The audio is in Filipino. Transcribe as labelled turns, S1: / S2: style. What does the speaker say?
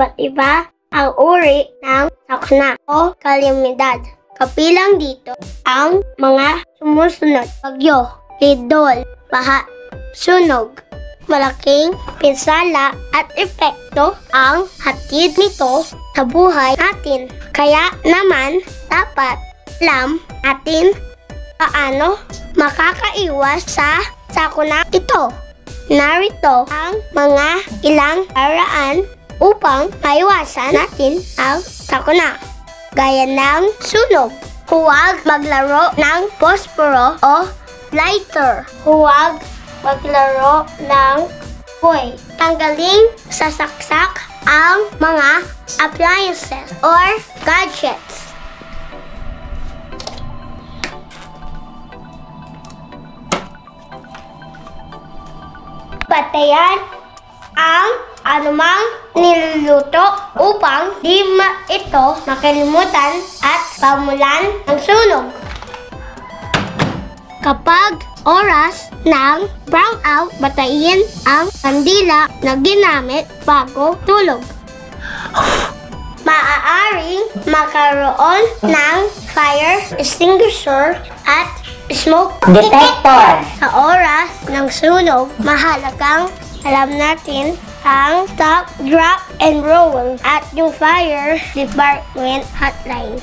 S1: iba't iba ang uri ng sakuna o kalamidad. Kabilang dito ang mga sumusunod: bagyo, lindol, baha, sunog. Malaking pinsala at epekto ang hatid nito sa buhay natin. Kaya naman dapat alam natin paano makakaiwas sa sakuna ito. Narito ang mga ilang paraan upang maiwasan natin ang sakuna. Gaya ng sunog. Huwag maglaro ng posporo o lighter. Huwag maglaro ng boy. Tanggalin sa saksak ang mga appliances or gadgets. Patayan ang anumang niluluto upang di ito makalimutan at pamulan ng sunog. Kapag oras ng brownout, batayin ang kandila na ginamit bago tulog. Maaaring makaroon ng fire extinguisher at smoke detector. Sa oras ng sunog, mahalagang alam natin ang stop, drop, and roll at yung fire department hotline.